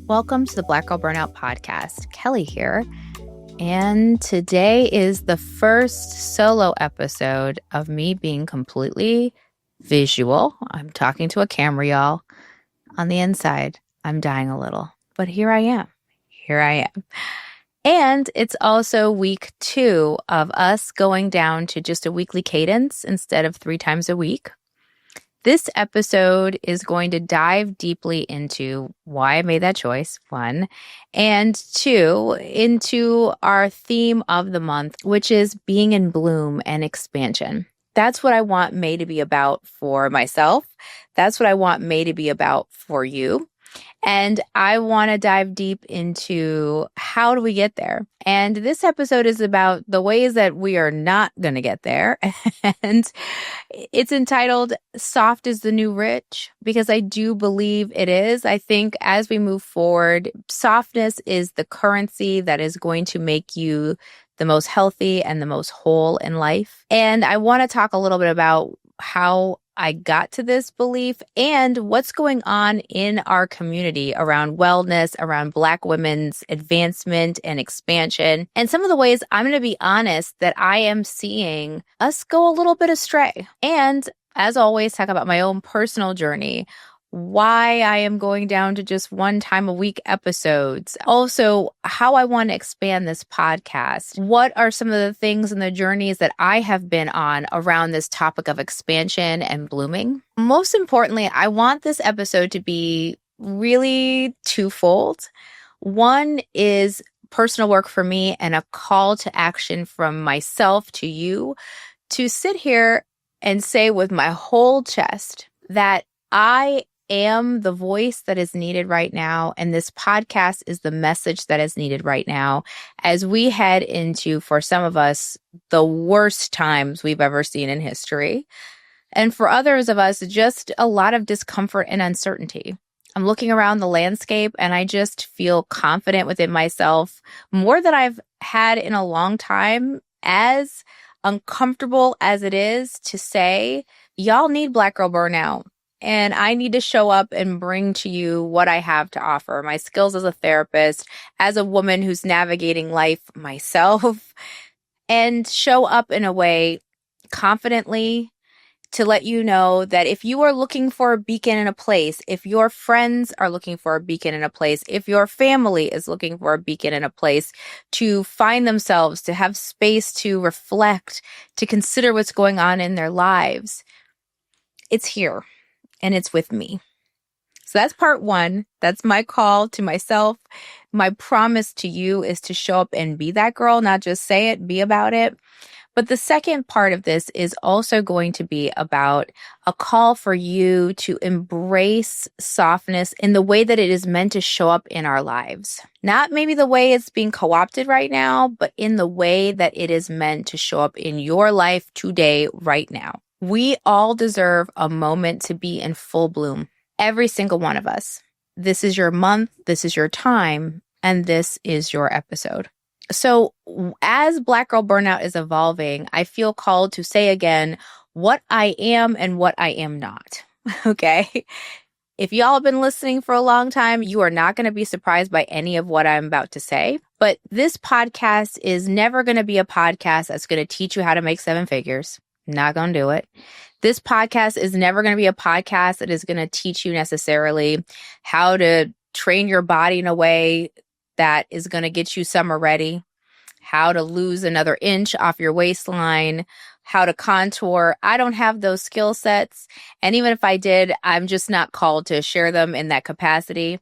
Welcome to the Black Girl Burnout podcast. Kelley here. And today is the first solo episode of me being completely visual. I'm talking to a camera, y'all. On the inside, I'm dying a little. But here I am. And it's also week 2 of us going down to just a weekly cadence instead of 3 times a week. This episode is going to dive deeply into why I made that choice, 1, and 2, into our theme of the month, which is being in bloom and expansion. That's what I want May to be about for myself. That's what I want May to be about for you. And I want to dive deep into how do we get there? And this episode is about the ways that we are not going to get there. And it's entitled Soft is the New Rich, because I do believe it is. I think as we move forward, softness is the currency that is going to make you the most healthy and the most whole in life. And I want to talk a little bit about how I got to this belief and what's going on in our community around wellness, around Black women's advancement and expansion, and some of the ways I'm going to be honest that I am seeing us go a little bit astray. And as always, talk about my own personal journey, why I am going down to just 1 time a week episodes. Also, how I want to expand this podcast. What are some of the things and the journeys that I have been on around this topic of expansion and blooming? Most importantly, I want this episode to be really twofold. 1 is personal work for me and a call to action from myself to you to sit here and say with my whole chest that I am the voice that is needed right now. And this podcast is the message that is needed right now as we head into, for some of us, the worst times we've ever seen in history. And for others of us, just a lot of discomfort and uncertainty. I'm looking around the landscape and I just feel confident within myself more than I've had in a long time, as uncomfortable as it is to say, y'all need Black Girl Burnout. And I need to show up and bring to you what I have to offer, my skills as a therapist, as a woman who's navigating life myself, and show up in a way confidently to let you know that if you are looking for a beacon in a place, if your friends are looking for a beacon in a place, if your family is looking for a beacon in a place to find themselves, to have space to reflect, to consider what's going on in their lives, it's here. And it's with me. So that's part 1. That's my call to myself. My promise to you is to show up and be that girl, not just say it, be about it. But the second part of this is also going to be about a call for you to embrace softness in the way that it is meant to show up in our lives. Not maybe the way it's being co-opted right now, but in the way that it is meant to show up in your life today, right now. We all deserve a moment to be in full bloom. Every single one of us. This is your month, this is your time, and this is your episode. So as Black Girl Burnout is evolving, I feel called to say again what I am and what I am not. Okay? If y'all have been listening for a long time, you are not going to be surprised by any of what I'm about to say. But this podcast is never going to be a podcast that's going to teach you how to make 7 figures. Not going to do it. This podcast is never going to be a podcast that is going to teach you necessarily how to train your body in a way that is going to get you summer ready, how to lose another inch off your waistline, how to contour. I don't have those skill sets. And even if I did, I'm just not called to share them in that capacity.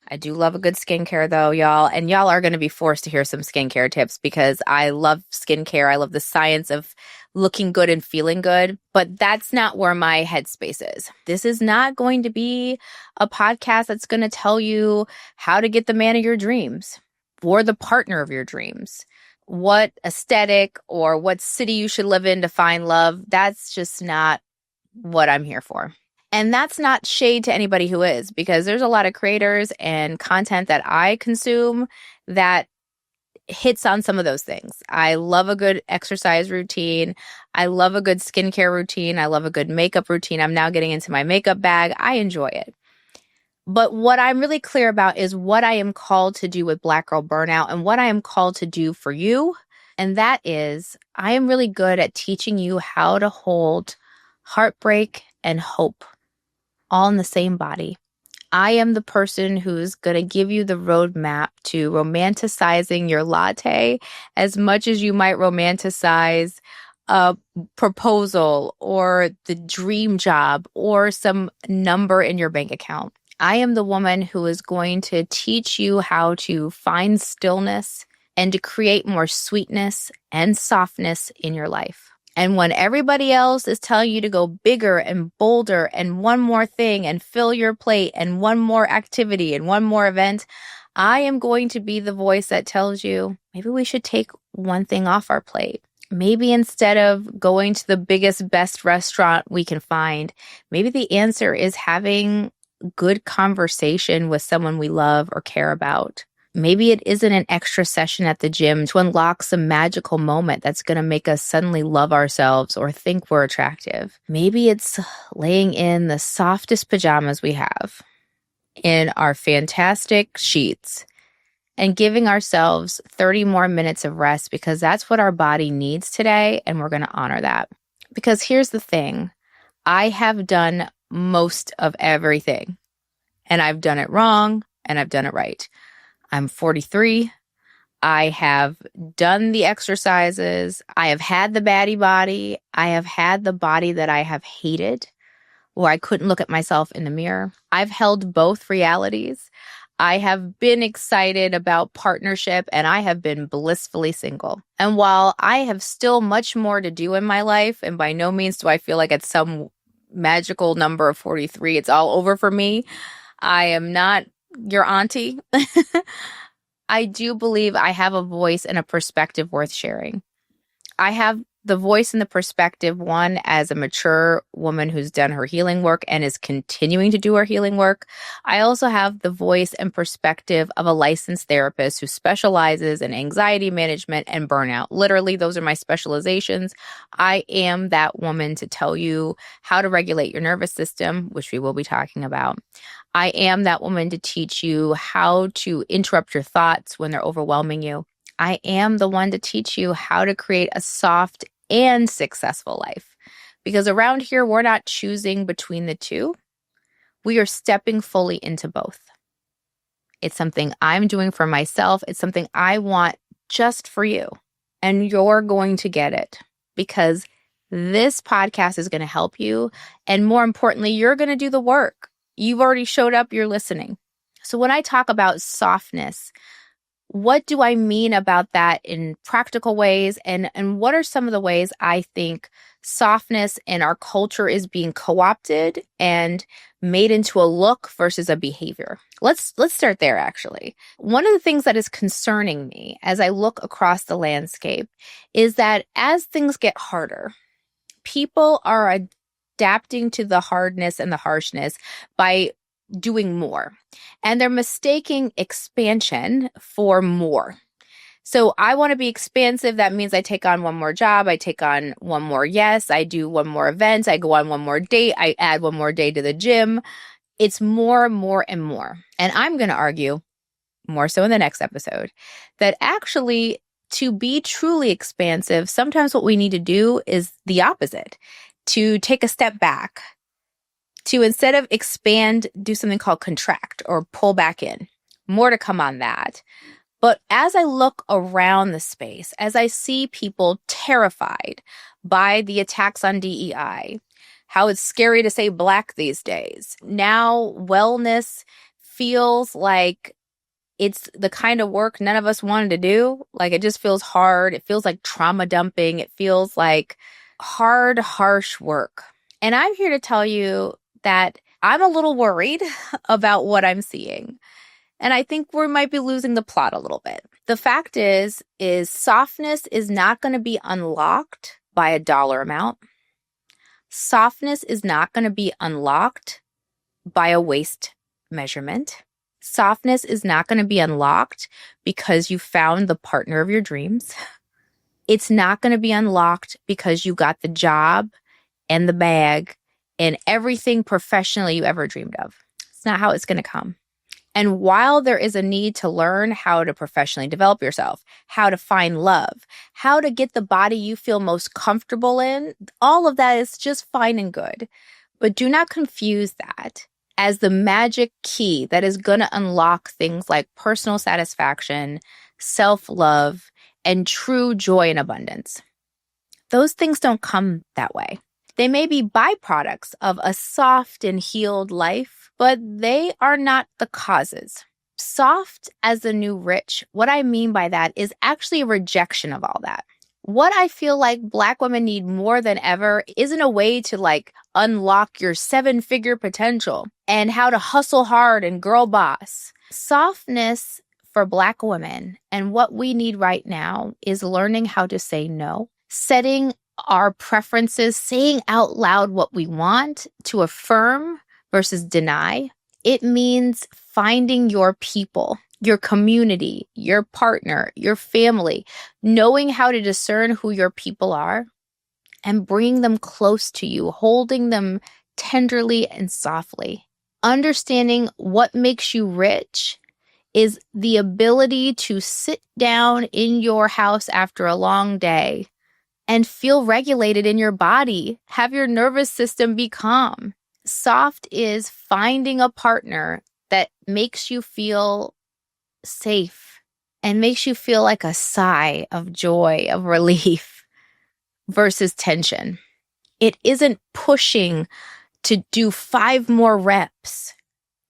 I do love a good skincare though, y'all. And y'all are going to be forced to hear some skincare tips because I love skincare. I love the science of looking good and feeling good, but that's not where my headspace is. This is not going to be a podcast that's going to tell you how to get the man of your dreams or the partner of your dreams, what aesthetic or what city you should live in to find love. That's just not what I'm here for. And that's not shade to anybody who is, because there's a lot of creators and content that I consume that hits on some of those things. I love a good exercise routine. I love a good skincare routine. I love a good makeup routine. I'm now getting into my makeup bag. I enjoy it. But what I'm really clear about is what I am called to do with Black Girl Burnout and what I am called to do for you. And that is, I am really good at teaching you how to hold heartbreak and hope all in the same body. I am the person who's going to give you the roadmap to romanticizing your latte as much as you might romanticize a proposal or the dream job or some number in your bank account. I am the woman who is going to teach you how to find stillness and to create more sweetness and softness in your life. And when everybody else is telling you to go bigger and bolder and one more thing and fill your plate and one more activity and one more event, I am going to be the voice that tells you maybe we should take one thing off our plate. Maybe instead of going to the biggest, best restaurant we can find, maybe the answer is having good conversation with someone we love or care about. Maybe it isn't an extra session at the gym to unlock some magical moment that's going to make us suddenly love ourselves or think we're attractive. Maybe it's laying in the softest pajamas we have, in our fantastic sheets, and giving ourselves 30 more minutes of rest because that's what our body needs today, and we're going to honor that. Because here's the thing, I have done most of everything, and I've done it wrong, and I've done it right. I'm 43. I have done the exercises. I have had the baddie body. I have had the body that I have hated, or I couldn't look at myself in the mirror. I've held both realities. I have been excited about partnership, and I have been blissfully single. And while I have still much more to do in my life, and by no means do I feel like at some magical number of 43, it's all over for me, I am not your auntie. I do believe I have a voice and a perspective worth sharing. I have the voice and the perspective, one, as a mature woman who's done her healing work and is continuing to do her healing work. I also have the voice and perspective of a licensed therapist who specializes in anxiety management and burnout. Literally, those are my specializations. I am that woman to tell you how to regulate your nervous system, which we will be talking about. I am that woman to teach you how to interrupt your thoughts when they're overwhelming you. I am the one to teach you how to create a soft and successful life. Because around here, we're not choosing between the two. We are stepping fully into both. It's something I'm doing for myself. It's something I want just for you. And you're going to get it because this podcast is going to help you. And more importantly, you're going to do the work. You've already showed up, you're listening. So when I talk about softness, what do I mean about that in practical ways? And what are some of the ways I think softness in our culture is being co-opted and made into a look versus a behavior? Let's start there, actually. One of the things that is concerning me as I look across the landscape is that as things get harder, people are adapting to the hardness and the harshness by doing more. And they're mistaking expansion for more. So I want to be expansive. That means I take on one more job. I take on one more yes. I do one more event. I go on one more date. I add one more day to the gym. It's more, more, and more. And I'm going to argue, more so in the next episode, that actually to be truly expansive, sometimes what we need to do is the opposite, to take a step back, to instead of expand, do something called contract or pull back in. More to come on that. But as I look around the space, as I see people terrified by the attacks on DEI, how it's scary to say Black these days. Now wellness feels like it's the kind of work none of us wanted to do. Like it just feels hard. It feels like trauma dumping. It feels like hard, harsh work. And I'm here to tell you that I'm a little worried about what I'm seeing. And I think we might be losing the plot a little bit. The fact is softness is not going to be unlocked by a dollar amount. Softness is not going to be unlocked by a waist measurement. Softness is not going to be unlocked because you found the partner of your dreams. It's not going to be unlocked because you got the job and the bag and everything professionally you ever dreamed of. It's not how it's going to come. And while there is a need to learn how to professionally develop yourself, how to find love, how to get the body you feel most comfortable in, all of that is just fine and good. But do not confuse that as the magic key that is going to unlock things like personal satisfaction, self-love, and true joy and abundance. Those things don't come that way. They may be byproducts of a soft and healed life, but they are not the causes. Soft as the new rich, what I mean by that is actually a rejection of all that. What I feel like Black women need more than ever isn't a way to unlock your 7-figure potential and how to hustle hard and girl boss. Softness for Black women and what we need right now is learning how to say no, setting our preferences, saying out loud what we want, to affirm versus deny. It means finding your people, your community, your partner, your family, knowing how to discern who your people are and bringing them close to you, holding them tenderly and softly. Understanding what makes you rich is the ability to sit down in your house after a long day and feel regulated in your body, have your nervous system be calm. Soft is finding a partner that makes you feel safe and makes you feel like a sigh of joy, of relief versus tension. It isn't pushing to do 5 more reps.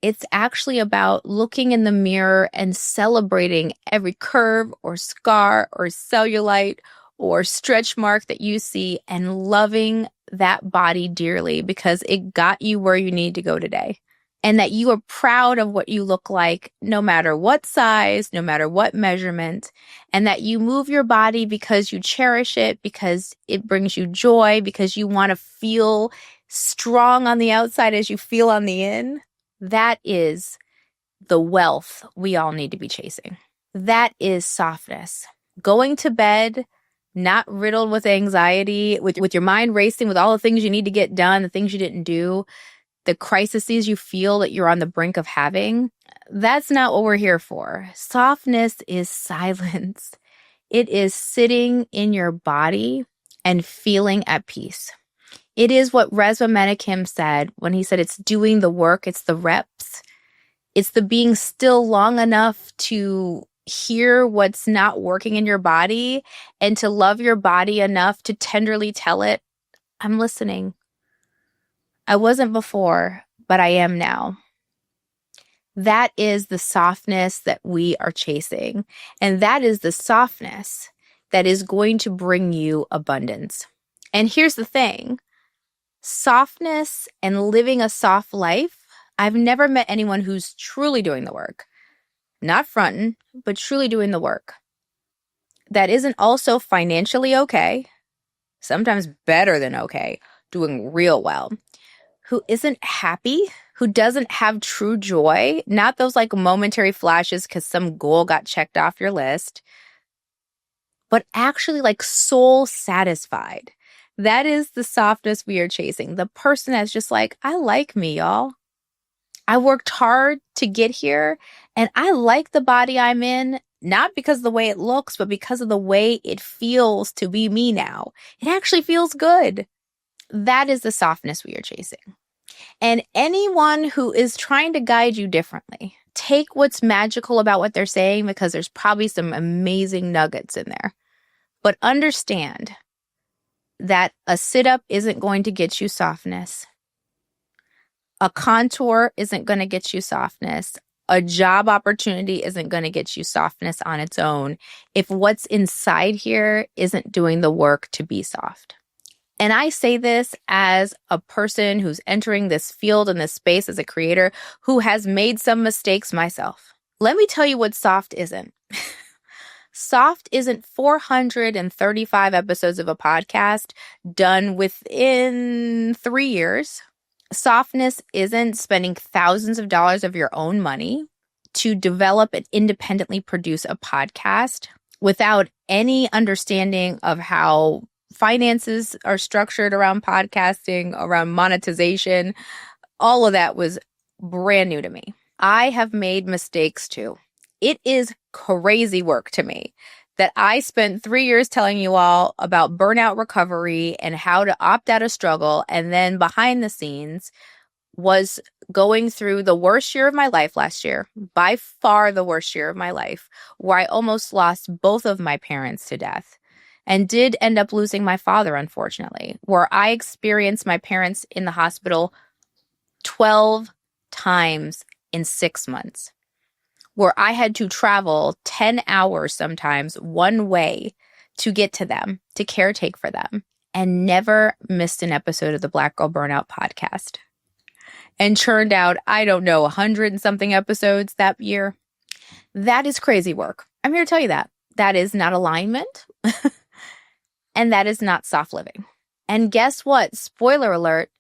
It's actually about looking in the mirror and celebrating every curve or scar or cellulite or stretch mark that you see and loving that body dearly because it got you where you need to go today. And that you are proud of what you look like, no matter what size, no matter what measurement, and that you move your body because you cherish it, because it brings you joy, because you want to feel strong on the outside as you feel on the in. That is the wealth we all need to be chasing. That is softness. Going to bed not riddled with anxiety, with your mind racing with all the things you need to get done, the things you didn't do, the crises you feel that you're on the brink of having. That's not what we're here for. Softness is silence. It is sitting in your body and feeling at peace. It is what Resmaa Menakem said when he said it's doing the work, it's the reps. It's the being still long enough to hear what's not working in your body and to love your body enough to tenderly tell it, I'm listening. I wasn't before, but I am now. That is the softness that we are chasing. And that is the softness that is going to bring you abundance. And here's the thing. Softness and living a soft life, I've never met anyone who's truly doing the work. Not fronting, but truly doing the work. That isn't also financially okay, sometimes better than okay, doing real well. Who isn't happy, who doesn't have true joy, not those momentary flashes because some goal got checked off your list, but actually soul satisfied. That is the softness we are chasing. The person that's just I like me, y'all. I worked hard to get here and I like the body I'm in, not because of the way it looks, but because of the way it feels to be me now. It actually feels good. That is the softness we are chasing. And anyone who is trying to guide you differently, take what's magical about what they're saying because there's probably some amazing nuggets in there. But understand that a sit-up isn't going to get you softness. A contour isn't going to get you softness. A job opportunity isn't going to get you softness on its own if what's inside here isn't doing the work to be soft. And I say this as a person who's entering this field and this space as a creator who has made some mistakes myself. Let me tell you what soft isn't. Soft isn't 435 episodes of a podcast done within 3 years. Softness isn't spending thousands of dollars of your own money to develop and independently produce a podcast without any understanding of how finances are structured around podcasting, around monetization. All of that was brand new to me. I have made mistakes too. It is crazy work to me that I spent 3 years telling you all about burnout recovery and how to opt out of struggle. And then behind the scenes was going through the worst year of my life last year, by far the worst year of my life, where I almost lost both of my parents to death and did end up losing my father, unfortunately, where I experienced my parents in the hospital 12 times in 6 months, where I had to travel 10 hours sometimes one way to get to them, to caretake for them, and never missed an episode of the Black Girl Burnout podcast. And churned out, I don't know, 100 and something episodes that year. That is crazy work. I'm here to tell you that. That is not alignment. And that is not soft living. And guess what? Spoiler alert,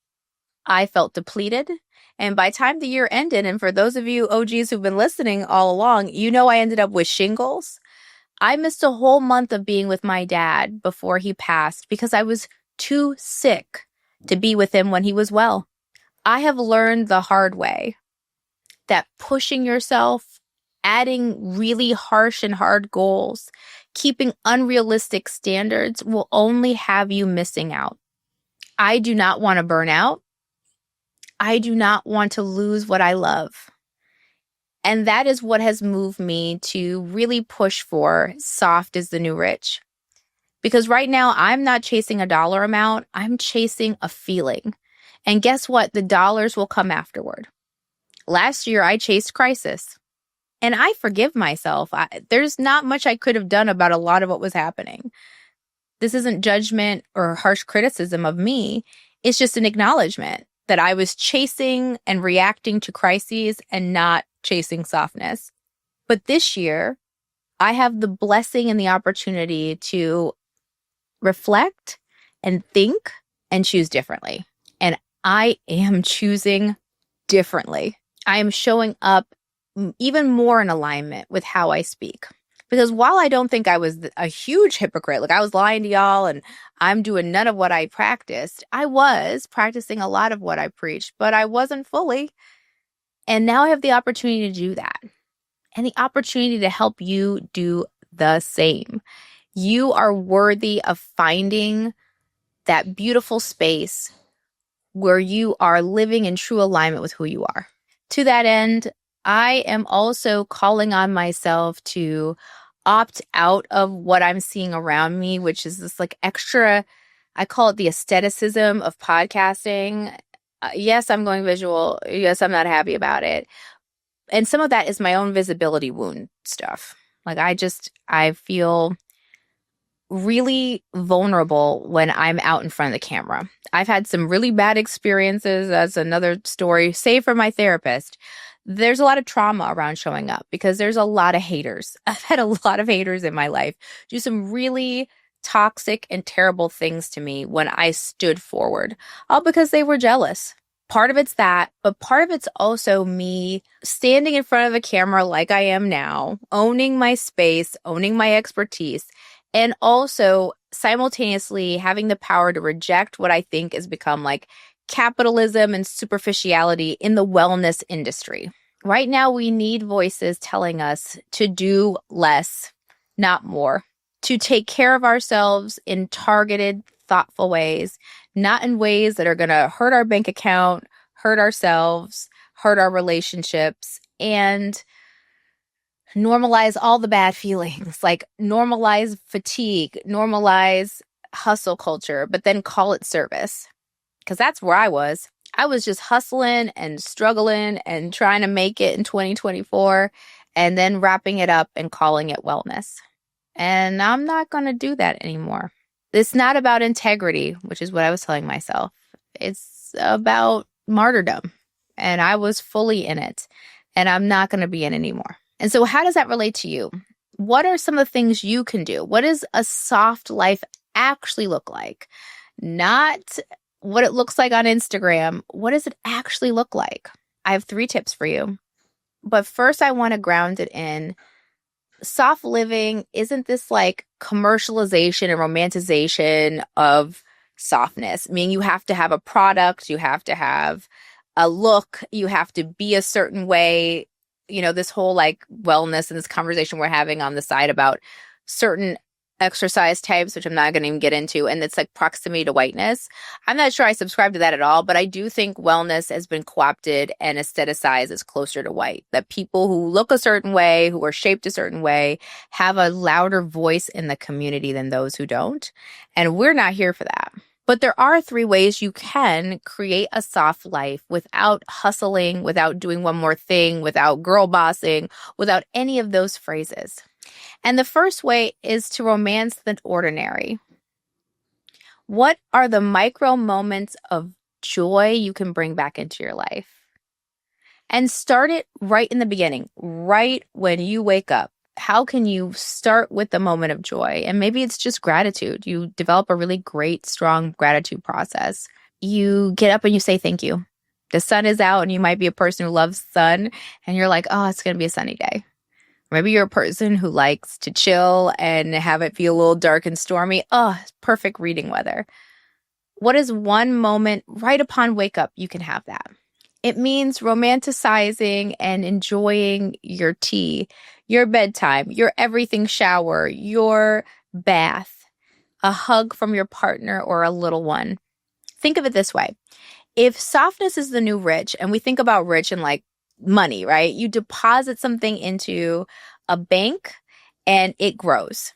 I felt depleted. And by the time the year ended, and for those of you OGs who've been listening all along, you know I ended up with shingles. I missed a whole month of being with my dad before he passed because I was too sick to be with him when he was well. I have learned the hard way that pushing yourself, adding really harsh and hard goals, keeping unrealistic standards will only have you missing out. I do not want to burn out. I do not want to lose what I love. And that is what has moved me to really push for soft is the new rich. Because right now I'm not chasing a dollar amount, I'm chasing a feeling. And guess what? The dollars will come afterward. Last year, I chased crisis. And I forgive myself. There's not much I could have done about a lot of what was happening. This isn't judgment or harsh criticism of me. It's just an acknowledgement that I was chasing and reacting to crises and not chasing softness. But this year, I have the blessing and the opportunity to reflect and think and choose differently. And I am choosing differently. I am showing up even more in alignment with how I speak. Because while I don't think I was a huge hypocrite, like I was lying to y'all and I'm doing none of what I practiced, I was practicing a lot of what I preached, but I wasn't fully. And now I have the opportunity to do that and the opportunity to help you do the same. You are worthy of finding that beautiful space where you are living in true alignment with who you are. To that end, I am also calling on myself to opt out of what I'm seeing around me, which is this like extra, I call it the aestheticism of podcasting. Yes, I'm going visual. Yes, I'm not happy about it. And some of that is my own visibility wound stuff. Like I feel really vulnerable when I'm out in front of the camera. I've had some really bad experiences. That's another story. Save for my therapist. There's a lot of trauma around showing up because there's a lot of haters. I've had a lot of haters in my life do some really toxic and terrible things to me when I stood forward, all because they were jealous. Part of it's that, but part of it's also me standing in front of a camera like I am now, owning my space, owning my expertise, and also simultaneously having the power to reject what I think has become like capitalism and superficiality in the wellness industry. Right now, we need voices telling us to do less, not more, to take care of ourselves in targeted, thoughtful ways, not in ways that are going to hurt our bank account, hurt ourselves, hurt our relationships, and normalize all the bad feelings, like normalize fatigue, normalize hustle culture, but then call it service. Because that's where I was. I was just hustling and struggling and trying to make it in 2024 and then wrapping it up and calling it wellness. And I'm not going to do that anymore. It's not about integrity, which is what I was telling myself. It's about martyrdom. And I was fully in it. And I'm not going to be in it anymore. And so how does that relate to you? What are some of the things you can do? What does a soft life actually look like? Not what it looks like on Instagram. What does it actually look like? I have 3 tips for you. But first, I want to ground it in soft living. Isn't this like commercialization and romanticization of softness? I mean, you have to have a product, you have to have a look, you have to be a certain way. This whole like wellness and this conversation we're having on the side about certain exercise types, which I'm not going to even get into, and it's like proximity to whiteness. I'm not sure I subscribe to that at all, but I do think wellness has been co-opted and aestheticized as closer to white. That people who look a certain way, who are shaped a certain way, have a louder voice in the community than those who don't. And we're not here for that. But there are 3 ways you can create a soft life without hustling, without doing one more thing, without girl bossing, without any of those phrases. And the first way is to romance the ordinary. What are the micro moments of joy you can bring back into your life? And start it right in the beginning, right when you wake up. How can you start with the moment of joy? And maybe it's just gratitude. You develop a really great, strong gratitude process. You get up and you say thank you. The sun is out and you might be a person who loves sun and you're like, oh, it's going to be a sunny day. Maybe you're a person who likes to chill and have it be a little dark and stormy. Oh, perfect reading weather. What is one moment right upon wake up you can have that? It means romanticizing and enjoying your tea, your bedtime, your everything shower, your bath, a hug from your partner or a little one. Think of it this way. If softness is the new rich, and we think about rich and like money, right? You deposit something into a bank and it grows.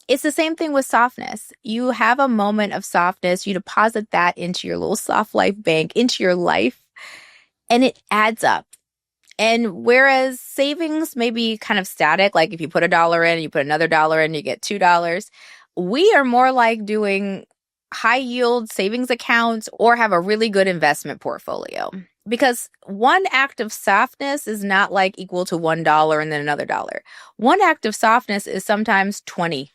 It's the same thing with softness. You have a moment of softness, you deposit that into your little soft life bank, into your life, and it adds up. And whereas savings may be kind of static, like if you put $1 in, you put another $1 in, you get $2, we are more like doing high yield savings accounts or have a really good investment portfolio. Because one act of softness is not like equal to $1 and then another $1. One act of softness is sometimes 20.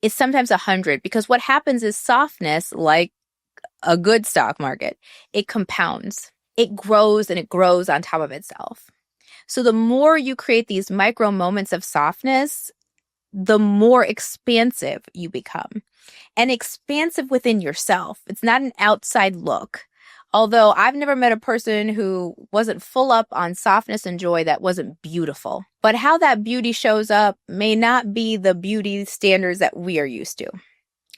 It's sometimes 100, because what happens is softness, like a good stock market, it compounds. It grows and it grows on top of itself. So the more you create these micro moments of softness, the more expansive you become. And expansive within yourself. It's not an outside look. Although I've never met a person who wasn't full up on softness and joy that wasn't beautiful. But how that beauty shows up may not be the beauty standards that we are used to.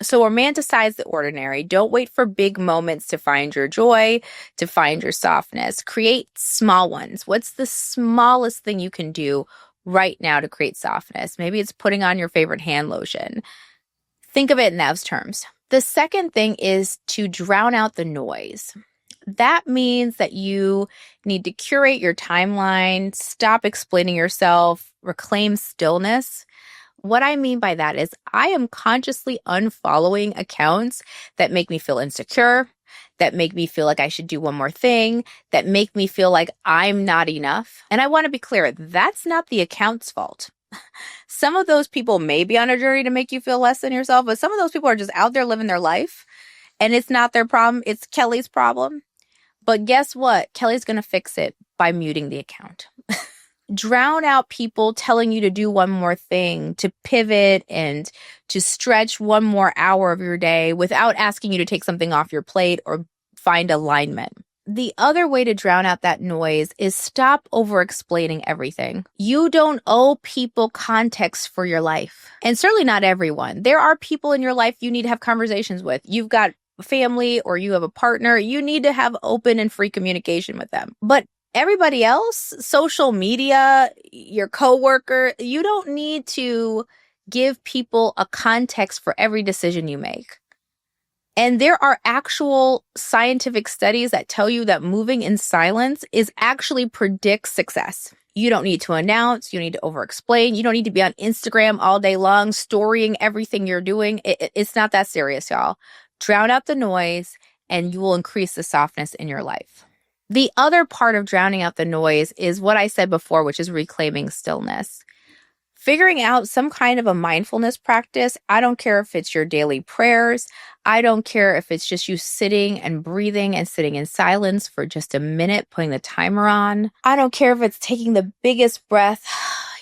So romanticize the ordinary. Don't wait for big moments to find your joy, to find your softness. Create small ones. What's the smallest thing you can do right now to create softness? Maybe it's putting on your favorite hand lotion. Think of it in those terms. The second thing is to drown out the noise. That means that you need to curate your timeline, stop explaining yourself, reclaim stillness. What I mean by that is I am consciously unfollowing accounts that make me feel insecure, that make me feel like I should do one more thing, that make me feel like I'm not enough. And I want to be clear, that's not the account's fault. Some of those people may be on a journey to make you feel less than yourself, but some of those people are just out there living their life and it's not their problem. It's Kelley's problem. But guess what? Kelley's going to fix it by muting the account. Drown out people telling you to do one more thing, to pivot and to stretch one more hour of your day without asking you to take something off your plate or find alignment. The other way to drown out that noise is stop over-explaining everything. You don't owe people context for your life. And certainly not everyone. There are people in your life you need to have conversations with. You've got family or you have a partner. You need to have open and free communication with them. But everybody else, social media, your coworker, you don't need to give people a context for every decision you make. And there are actual scientific studies that tell you that moving in silence is actually predicts success. You don't need to announce, you need to over-explain, you don't need to be on Instagram all day long, storying everything you're doing. It's not that serious, y'all. Drown out the noise and you will increase the softness in your life. The other part of drowning out the noise is what I said before, which is reclaiming stillness. Figuring out some kind of a mindfulness practice. I don't care if it's your daily prayers. I don't care if it's just you sitting and breathing and sitting in silence for just a minute, putting the timer on. I don't care if it's taking the biggest breath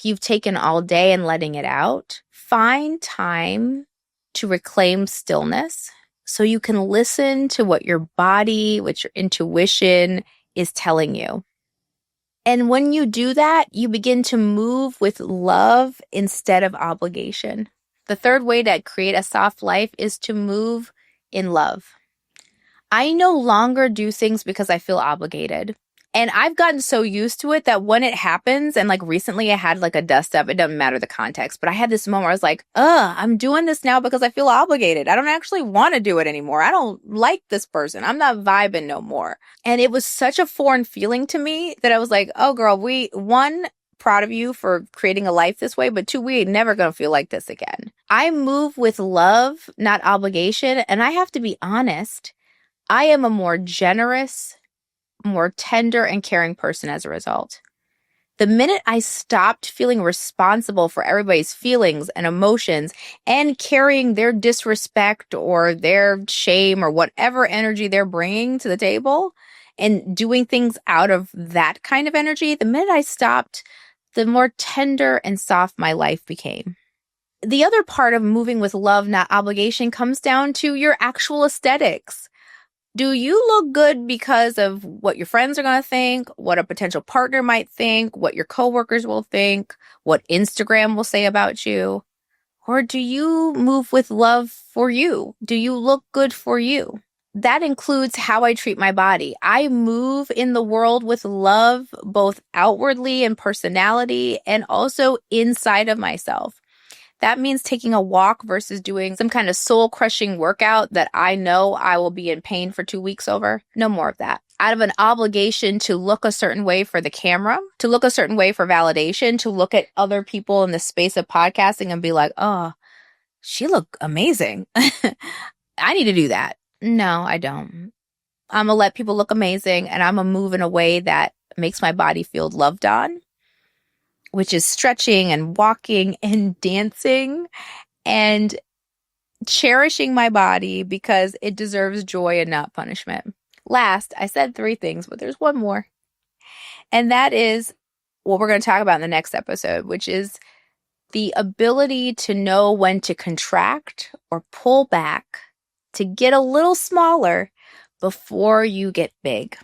you've taken all day and letting it out. Find time to reclaim stillness so you can listen to what your body, what your intuition is telling you. And when you do that, you begin to move with love instead of obligation. The third way to create a soft life is to move in love. I no longer do things because I feel obligated. And I've gotten so used to it that when it happens, and like recently I had like a dust up, it doesn't matter the context, but I had this moment where I was like, I'm doing this now because I feel obligated. I don't actually want to do it anymore. I don't like this person. I'm not vibing no more. And it was such a foreign feeling to me that I was like, oh girl, one, proud of you for creating a life this way, but two, we ain't never gonna feel like this again. I move with love, not obligation. And I have to be honest, I am a more generous, more tender and caring person as a result. The minute I stopped feeling responsible for everybody's feelings and emotions and carrying their disrespect or their shame or whatever energy they're bringing to the table and doing things out of that kind of energy, the minute I stopped, the more tender and soft my life became. The other part of moving with love, not obligation, comes down to your actual aesthetics. Do you look good because of what your friends are going to think, what a potential partner might think, what your coworkers will think, what Instagram will say about you? Or do you move with love for you? Do you look good for you? That includes how I treat my body. I move in the world with love, both outwardly and personality, and also inside of myself. That means taking a walk versus doing some kind of soul-crushing workout that I know I will be in pain for 2 weeks over. No more of that. Out of an obligation to look a certain way for the camera, to look a certain way for validation, to look at other people in the space of podcasting and be like, oh, she look amazing. I need to do that. No, I don't. I'm going to let people look amazing, and I'm going to move in a way that makes my body feel loved on, which is stretching and walking and dancing and cherishing my body because it deserves joy and not punishment. Last, I said 3 things, but there's one more. And that is what we're going to talk about in the next episode, which is the ability to know when to contract or pull back to get a little smaller before you get big.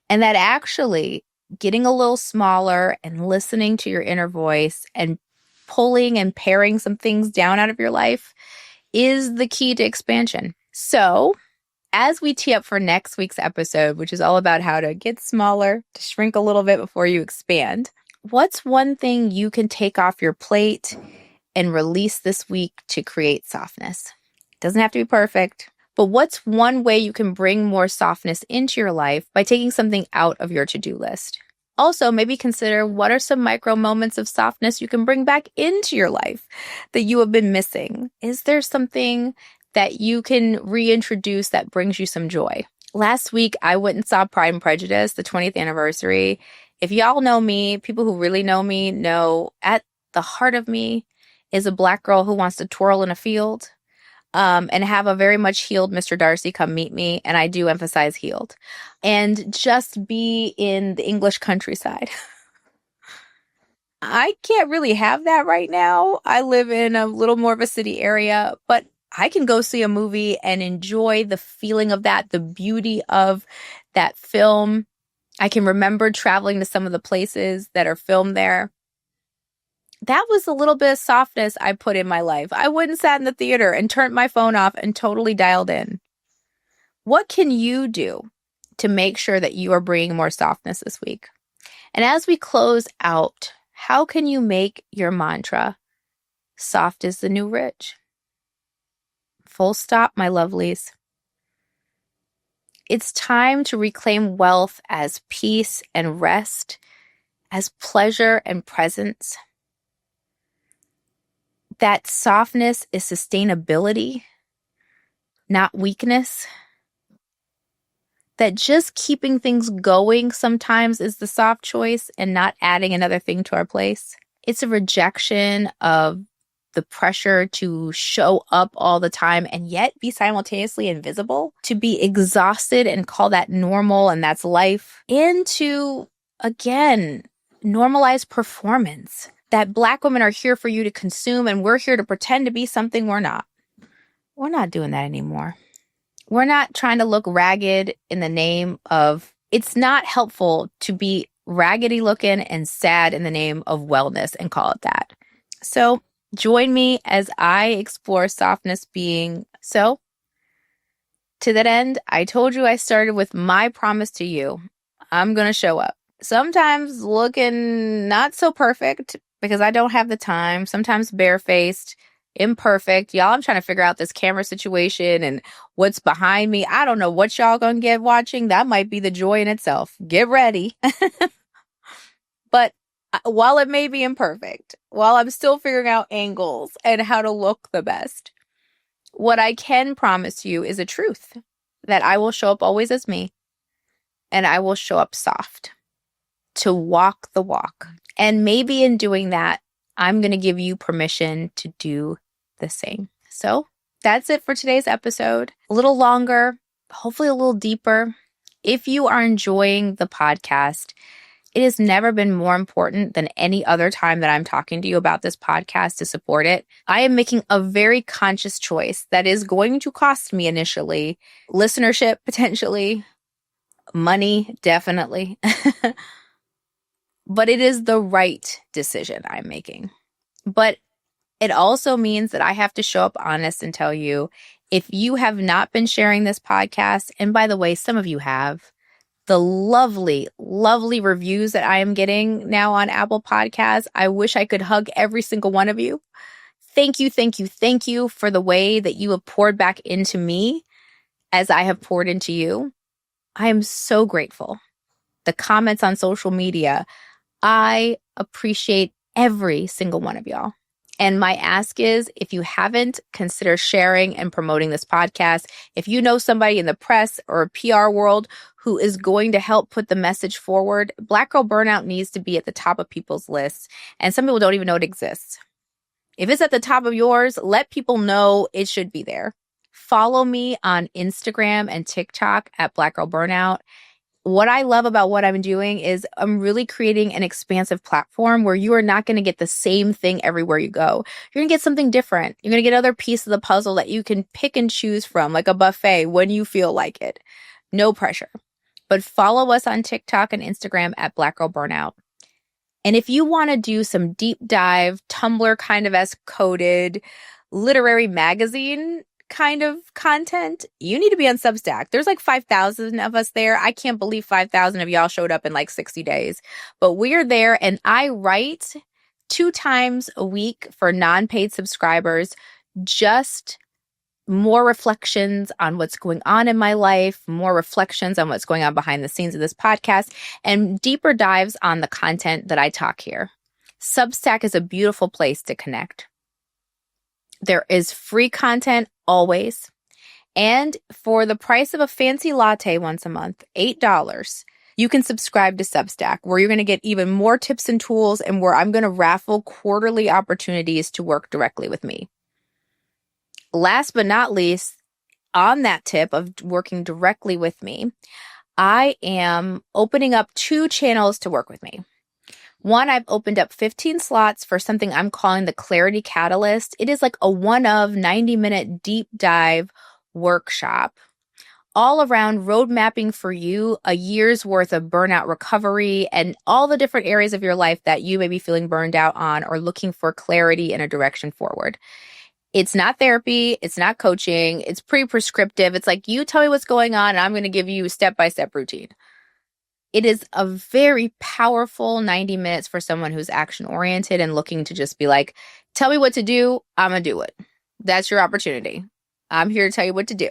And that actually getting a little smaller and listening to your inner voice and pulling and paring some things down out of your life is the key to expansion. So as we tee up for next week's episode, which is all about how to get smaller, to shrink a little bit before you expand, what's one thing you can take off your plate and release this week to create softness? It doesn't have to be perfect. But what's one way you can bring more softness into your life by taking something out of your to-do list? Also, maybe consider what are some micro moments of softness you can bring back into your life that you have been missing? Is there something that you can reintroduce that brings you some joy? Last week, I went and saw Pride and Prejudice, the 20th anniversary. If y'all know me, people who really know me know at the heart of me is a Black girl who wants to twirl in a field. And have a very much healed Mr. Darcy come meet me. And I do emphasize healed. And just be in the English countryside. I can't really have that right now. I live in a little more of a city area, but I can go see a movie and enjoy the feeling of that, the beauty of that film. I can remember traveling to some of the places that are filmed there. That was a little bit of softness I put in my life. I went and sat in the theater and turned my phone off and totally dialed in. What can you do to make sure that you are bringing more softness this week? And as we close out, how can you make your mantra, soft is the new rich? Full stop, my lovelies. It's time to reclaim wealth as peace and rest, as pleasure and presence. That softness is sustainability, not weakness. That just keeping things going sometimes is the soft choice and not adding another thing to our place. It's a rejection of the pressure to show up all the time and yet be simultaneously invisible, to be exhausted and call that normal and that's life, and to, again, normalize performance. That Black women are here for you to consume and we're here to pretend to be something we're not. We're not doing that anymore. We're not trying to look ragged in the name of It's not helpful to be raggedy looking and sad in the name of wellness and call it that. So join me as I explore softness being so. To that end, I told you I started with my promise to you. I'm going to show up. Sometimes looking not so perfect because I don't have the time. Sometimes barefaced, imperfect. Y'all, I'm trying to figure out this camera situation and what's behind me. I don't know what y'all going to get watching. That might be the joy in itself. Get ready. But while it may be imperfect, while I'm still figuring out angles and how to look the best, what I can promise you is a truth that I will show up always as me, and I will show up soft to walk the walk. And maybe in doing that, I'm going to give you permission to do the same. So that's it for today's episode. A little longer, hopefully a little deeper. If you are enjoying the podcast, it has never been more important than any other time that I'm talking to you about this podcast to support it. I am making a very conscious choice that is going to cost me initially listenership, potentially, money, definitely. But it is the right decision I'm making. But it also means that I have to show up honest and tell you, if you have not been sharing this podcast, and by the way, some of you have, the lovely, lovely reviews that I am getting now on Apple Podcasts. I wish I could hug every single one of you. Thank you, thank you, thank you for the way that you have poured back into me as I have poured into you. I am so grateful. The comments on social media, I appreciate every single one of y'all. And my ask is, if you haven't, consider sharing and promoting this podcast. If you know somebody in the press or PR world who is going to help put the message forward, Black Girl Burnout needs to be at the top of people's lists. And some people don't even know it exists. If it's at the top of yours, let people know it should be there. Follow me on Instagram and TikTok at Black Girl Burnout. What I love about what I'm doing is I'm really creating an expansive platform where you are not going to get the same thing everywhere you go. You're going to get something different. You're going to get other pieces of the puzzle that you can pick and choose from, like a buffet, when you feel like it. No pressure. But follow us on TikTok and Instagram at Black Girl Burnout. And if you want to do some deep dive, Tumblr kind of as coded, literary magazine kind of content, you need to be on Substack. There's like 5,000 of us there. I can't believe 5,000 of y'all showed up in like 60 days. But we're there, and I write 2 times a week for non-paid subscribers, just more reflections on what's going on in my life, more reflections on what's going on behind the scenes of this podcast, and deeper dives on the content that I talk here. Substack is a beautiful place to connect. There is free content always. And for the price of a fancy latte once a month, $8, you can subscribe to Substack, where you're going to get even more tips and tools, and where I'm going to raffle quarterly opportunities to work directly with me. Last but not least, on that tip of working directly with me, I am opening up 2 channels to work with me. One, I've opened up 15 slots for something I'm calling the Clarity Catalyst. It is like a one-of 90-minute deep dive workshop all around road mapping for you a year's worth of burnout recovery and all the different areas of your life that you may be feeling burned out on or looking for clarity and a direction forward. It's not therapy. It's not coaching. It's pretty prescriptive. It's like, you tell me what's going on and I'm going to give you a step-by-step routine. It is a very powerful 90 minutes for someone who's action-oriented and looking to just be like, tell me what to do, I'm going to do it. That's your opportunity. I'm here to tell you what to do.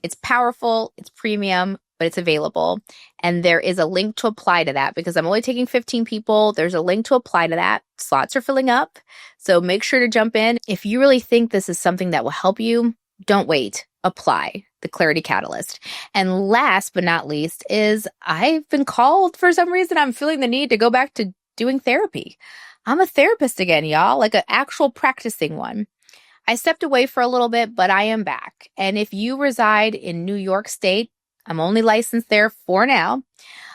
It's powerful, it's premium, but it's available. And there is a link to apply to that because I'm only taking 15 people. There's a link to apply to that. Slots are filling up. So make sure to jump in. If you really think this is something that will help you, don't wait. Apply. The Clarity Catalyst. And last but not least is I've been called for some reason. I'm feeling the need to go back to doing therapy. I'm a therapist again, y'all, like an actual practicing one. I stepped away for a little bit, but I am back. And if you reside in New York State, I'm only licensed there for now.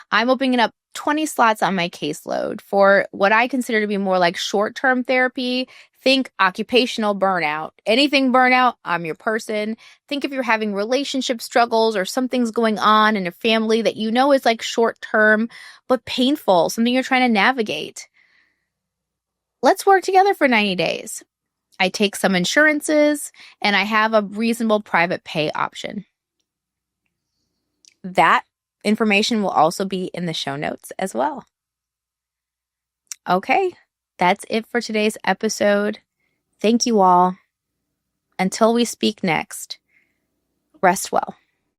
I'm opening up 20 slots on my caseload for what I consider to be more like short-term therapy. Think occupational burnout. Anything burnout, I'm your person. Think if you're having relationship struggles or something's going on in a family that you know is like short-term but painful, something you're trying to navigate. Let's work together for 90 days. I take some insurances and I have a reasonable private pay option. That information will also be in the show notes as well. Okay, that's it for today's episode. Thank you all. Until we speak next, rest well.